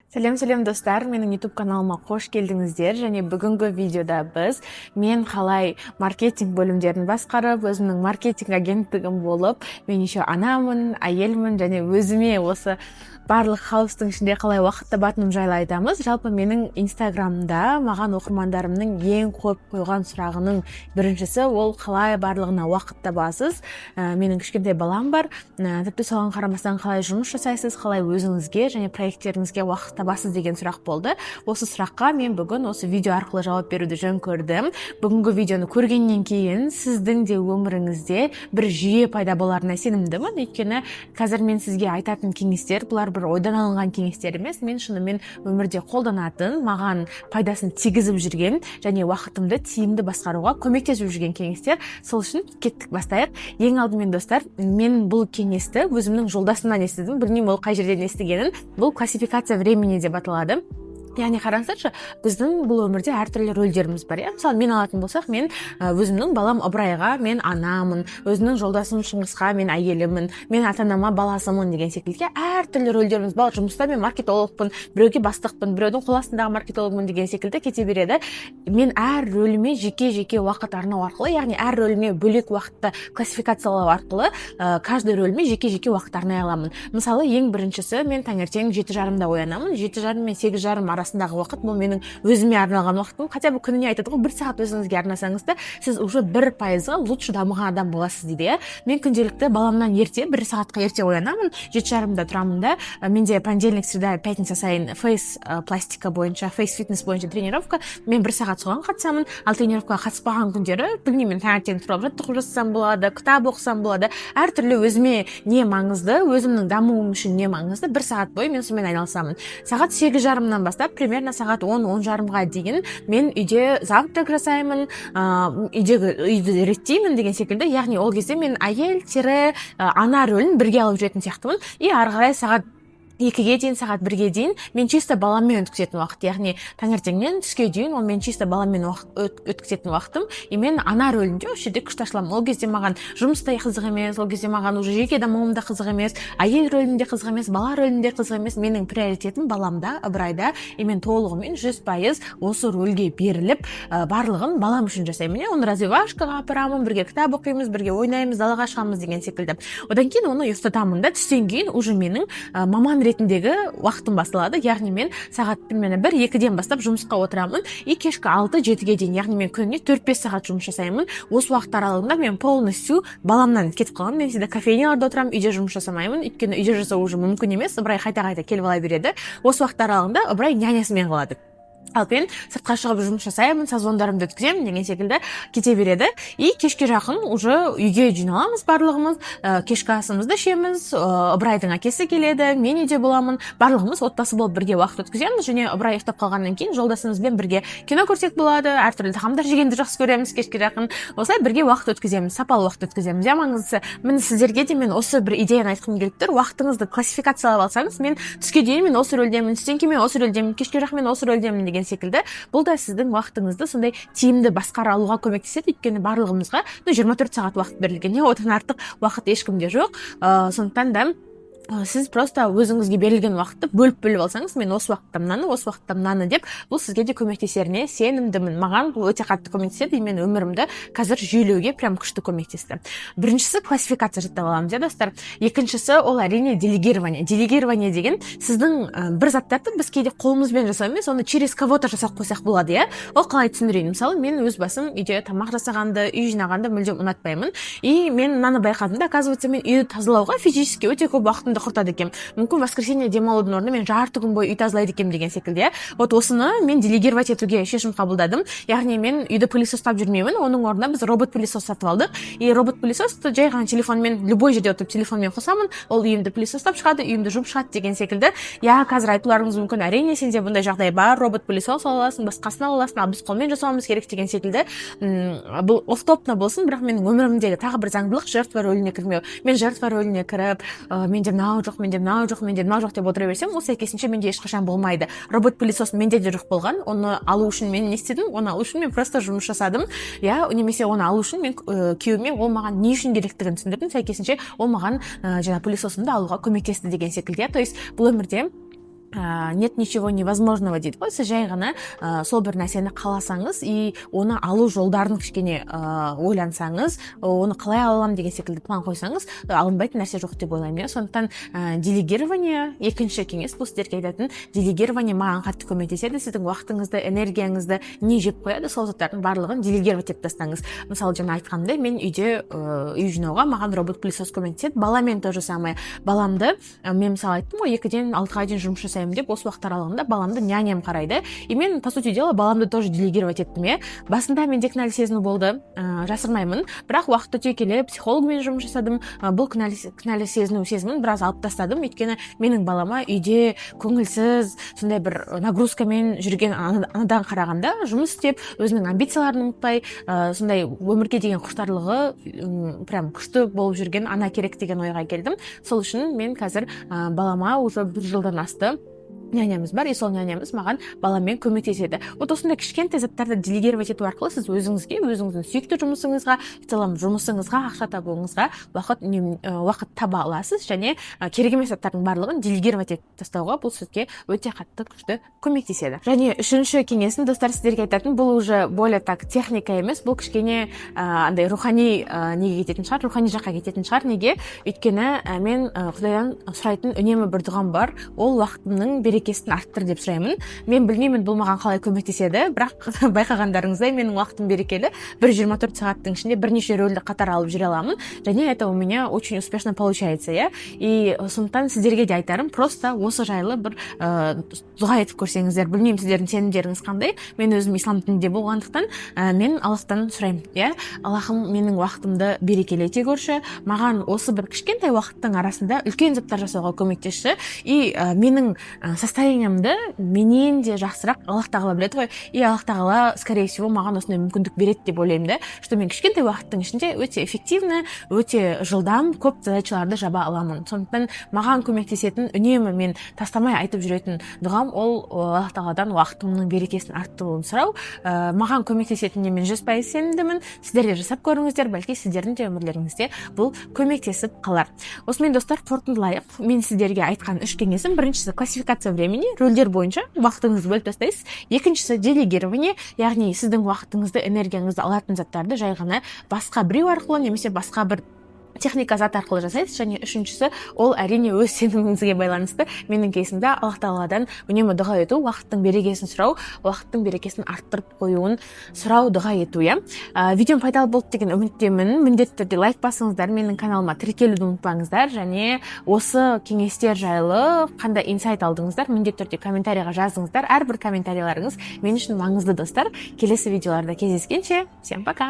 Сәлем достар, менің YouTube каналыма қош келдіңіздер. Және бүгінгі видеода мен қалай маркетинг бөлімдерін басқарып, өзімнің маркетинг агенттігім болып, мен еще анамын, әйелмін және өзіме осы барлық хаостың ішінде қалай уақыт табатыным жайлы айтамыз. Жалпы менің инстаграмда маған оқырмандарымның ең көп қойған сұрағының біріншісі ол қалай барлығына уақыт табасыз. Менің кішкентай балам бар. Тіпті соған қарамастан қалай жұмыс жасайсыз, қалай өзіңізге және проекттеріңізге уақыт табасыз деген сұрақ болды. Осы сұраққа мен бүгін осы видео арқылы жауап беруді жөн көрдім. Бүгінгі видеоны көргеннен кейін сіздің де өміріңізде бір жүйе пайда боларына сенімдімін. Өйткені қазір мен сізге айтатын кеңестер бұлар бір ойдан алынған кеңестер емес, мен шынымен өмірде қолданатын, маған пайдасын тигізіп жүрген және уақытымды тиімді басқаруға көмектесіп жүрген кеңестер. Сол үшін кеттік, бастайық. Ең алдымен достар, мен бұл кеңесті өзімнің жолдасымнан естідім. Білмеймін ол қай жерден естігенін. Бұл классификация времени деп аталады. Яғни қараңыздаршы, біздің бұл өмірде әртүрлі рөлдеріміз бар. Мысалы, мен алатын болсақ, мен өзімнің балам Ыбырайға мен анамын, өзімнің жолдасым Шыңғысқа мен әйелімін, мен ата-анама баласымын деген секілді әртүрлі рөлдеріміз бар. Жұмыста мен маркетологпын, біреуге бастықпын, біреудің қол астындағы маркетологпын деген секілді кете береді. Мен әр рөліме жеке уақыт арнау арқылы, яғни әр рөліме бөлек уақытты классификациялау арқылы, каждый рөліме жеке уақыт арнай аламын. Мысалы, ең біріншісі, мен таңертең 7:30-да оянамын. 7:30 мен 8:30 арасындағы уақыт бұл менің өзіме арналған уақытым. Хотя бы күніне айтады ғой, 1 сағат өзіңізге арнасаңыз да, сіз уже 1%-ға лучше дамыған адам боласыз дейді. Мен күнделікті баламнан ерте 1 сағатқа ерте оянамын. 7:30-да тұрамын да. Менде понедельник, среда, пятница сайын фейс пластика бойынша, фейс фитнес бойынша тренировка. Мен 1 сағат соған қатысамын. Ал тренировкаға қатыспаған күндері, білмеймін, таңертең тұрып жаттығу жасасам болады, кітап оқысам болады. Әртүрлі өзіме не маңызды, өзімнің дамуым үшін не маңызды, 1 сағат бойы мен сонымен айналысамын. Сағат 8:30-нан бастап примерно сағат 10:30-ға дейін мен үйде завтрак жасаймын, үйді реттеймін деген секілді. Яғни ол кезде мен әйел-ана рөлін бірге алып жүретін сияқтымын. И ары қарай сағат 2-ге дейін, сағат 1-ге дейін мен чисто баламмен өткізетін уақыт. Яғни таңертеңнен түске дейін ол мен чисто баламмен өткізетін уақытым. И мен ана рөлінде осы жерде күшті ашыламын. Ол кезде маған жұмыста қызық емес, ол кезде маған уже жеке дамуымда қызық емес, әйел рөлінде қызық емес, бала рөлінде қызық емес. Менің приоритетім баламда, Ыбырайда. И мен толығымен 100% осы рөлге беріліп, барлығын балам үшін жасаймын. Оны развивашкаға апарамын, бірге кітап оқимыз, бірге ойнаймыз, далаға шығамыз деген секілді. Одан кейін оны ұйықтатамын да, түстен кейін уже менің маман ретіндегі уақытым басталады. Яғни мен сағат 1-2-ден бастап жұмысқа отырамын. И кешкі 6-7-ге дейін, яғни мен күніне 4-5 сағат жұмыс жасаймын. Осы уақыт аралығында мен полностью баламнан кетіп қаламын. Мен всегда кофейняларда отырамын, үйде жұмыс жасамаймын. Өйткені үйде жасау уже мүмкін емес. Ыбырай қайта келіп ала береді. Осы уақыт аралығында Ыбырай нянясымен қалады. Ал мен сыртқа шығып жұмыс жасаймын, созвондарымды өткіземін деген секілді кете береді. И кешке жақын уже үйге жиналамыз барлығымыз, кешкі асымызды ішеміз, Ыбырайдың әкесі келеді, мен үйде боламын, барлығымыз отбасы болып бірге уақыт өткіземіз. Және Ыбырай ұйықтап қалғаннан кейін жолдасымызбен бірге кино көрсек болады, әртүрлі тағамдар жегенді жақсы көреміз кешке жақын. Осылай бірге уақыт өткіземіз, сапалы уақыт өткіземіз. Маңыздысы, міне сіздерге де мен осы бір идеяны айтқым келіп тұр. Уақытыңызды классификациялап алсаңыз, мен түске дейін мен осы рөлдемін, түстен кейін мен осы рөлдемін, кешке жақын мен осы рөлдемін деген секілді. Бұл да сіздің уақытыңызды сондай тиімді басқара алуға көмектеседі. Өйткені барлығымызға 24 сағат уақыт берілген. Одан артық уақыт ешкімде жоқ. Сондықтан да сіз просто өзіңізге берілген уақытты бөліп алсаңыз, мен осы уақытта мынаны деп, бұл сізге де көмектесеріне сенімдімін. Маған бұл өте қатты көмектеседі. Мен өмірімді қазір жүйелеуге прям күшті көмектесті. Біріншісі классификация жаттап аламыз, достар. Екіншісі ол әрине делегирование. Делегирование деген сіздің бір заттарды біз кейде қолымызбен жасау емес, оны через кого-то жасап қойсақ болады, Ол қалай түсіндірейін? Мысалы, мен өз басым үйде тамақ жасағанды, үй жинағанды мүлдем ұнатпаймын. И мен мынаны байқадым, оказывается, мен үйді тазалауға физически өте көп уақытымды құртады екенмін. Мүмкін воскресенье демалудың орнына мен жарты күн бойы үй тазалайды екенмін деген секілді. Вот осыны мен делегировать етуге шешім қабылдадым. Яғни мен үйді пылесостап жүрмеймін, оның орнына біз робот-пылесос сатып алдық. И робот-пылесосты жай ғана телефонмен, любой жерде отырып телефонмен қосамын, ол үйімді пылесостап шығады, үйімді жуып шығады деген секілді. Қазір айтуларыңыз мүмкін, әрине сенде бұндай жағдай бар, робот-пылесос ала аласың, басқасын ала аласың, ал біз қолмен жасауымыз керек деген секілді. Бұл офтопно болсын, бірақ менің өмірімдегі тағы бір заңдылық жертва рөліне кірмеу. Мен жертва рөліне кіріп, менде мынау жоқ деп отыра берсем, ол сәйкесінше менде ешқашан болмайды. Робот-пылесос менде де жоқ болған. Оны алу үшін мен не істедім? Оны алу үшін мен просто жұмыс жасадым. Немесе оны алу үшін мен күйеуіме ол маған не үшін керектігін түсіндірдім. Сәйкесінше ол маған жаңа пылесосымды алуға көмектесті деген секілді. То есть бұл өмірде нет ничего невозможного дейді ғой. Сіз жай ғана сол бір нәрсені қаласаңыз и оны алу жолдарын кішкене ойлансаңыз, оны қалай ала аламын деген секілді план қойсаңыз, алынбайтын нәрсе жоқ деп ойлаймын. Сондықтан делегирование, екінші кеңес бұл сіздерге айтатын, делегирование маған қатты көмектеседі. Сіздің уақытыңызды, энергияңызды не жеп қояды, сол заттардың барлығын делегировать етіп тастаңыз. Мысалы, жаңа айтқандай, мен үйде үй жинауға маған робот-пылесос көмектеседі. Баламен то же самое. Баламды мен мысалы айттым ғой, 2-ден 6-ға дейін жұмыс жасаймын деп, осы уақыт аралығында баламды няням қарайды. И мен, по сути дела, баламды тоже делегировать еттім. Басында менде кінәлі сезіну болды, жасырмаймын. Бірақ уақыт өте келе психологмен жұмыс жасадым. Бұл кінәлі сезімін біраз алып тастадым. Өйткені менің балама үйде көңілсіз, сондай бір нагрузкамен жүрген анадан қарағанда, жұмыс істеп, өзінің амбицияларын ұмытпай, сондай өмірге деген құштарлығы прям күшті болып жүрген ана керек деген ойға келдім. Сол үшін мен қазір балама уже 1 жылдан асты нянямыз бар, и сол нянямыз маған баламен көмектеседі. Вот осындай кішкентай заттарды делегировать ету арқылы сіз өзіңізге, өзіңіздің сүйікті жұмысыңызға, жұмысыңызға, ақша табуыңызға уақыт таба аласыз, және керек емес заттардың барлығын делегировать етіп тастауға бұл сізге өте қатты күшті көмектеседі. Және үшінші кеңесім, достар, сіздерге айтатын, бұл уже более так техника емес, бұл кішкене андай рухани неге кететін шығар, рухани жаққа кететін шығар. Неге? Өйткені мен Құдайдан сұрайтын үнемі бір дұғам бар, ол уақытымның берекесін арттыр деп сұраймын. Мен білмеймін бұл маған қалай көмектеседі, бірақ байқағандарыңыздай менің уақытым берекелі. 24 сағаттың ішінде бірнеше рөлді қатар алып жүре аламын, және это у меня очень успешно получается, И сондықтан сіздерге де айтарым, просто осы жайлы бір дұға етіп көрсеңіздер. Білмеймін сіздердің сенімдеріңіз қандай. Мен өзім ислам дінінде болғандықтан мен Аллахтан сұраймын, Аллахым менің уақытымды берекелете көрші, маған осы бір кішкентай уақыттың арасында үлкен заттар жасауға көмектесші, и менің состояниемді менен де жақсырақ Аллах тағала біледі ғой, и Аллах тағала скорее всего маған осындай мүмкіндік береді деп ойлаймын, что мен кішкентай уақыттың ішінде өте эффективно, өте жылдам көп задачаларды жаба аламын. Сондықтан маған көмектесетін, үнемі мен тастамай айтып жүретін дұғам ол Аллах тағаладан уақытымның берекесін арттыруын сұрау. Маған көмектесетініне мен 100% сенімдімін. Сіздер де жасап көріңіздер, бәлки сіздердің де өмірлеріңізде бұл көмектесіп қалар. Осымен достар, қорытындылайық. Мен сіздерге айтқан 3 кеңесім: біріншісі классификация времени, рөлдер бойынша уақытыңызды бөліп тастайсыз. Екіншісі делегирование, яғни сіздің уақытыңызды, энергияңызды алатын заттарды жай ғана басқа біреу арқылы немесе басқа бір техника зат арқылы жасайсыз. Және үшіншісі, ол әрине өз сеніміңізге байланысты. Менің кейсімде Аллах тағаладан үнемі дұға ету, уақыттың берекесін сұрау, уақыттың берекесін арттырып қоюын сұрау, дұға ету. Видеом пайдалы болды деген үміттемін. Міндетті түрде лайк басыңыздар, менің каналыма тіркелуді ұмытпаңыздар, және осы кеңестер жайлы қандай инсайт алдыңыздар, міндетті түрде комментарийға жазыңыздар. Әрбір комментарийларыңыз мен үшін маңызды, достар. Келесі видеоларда кездескенше, всем пока.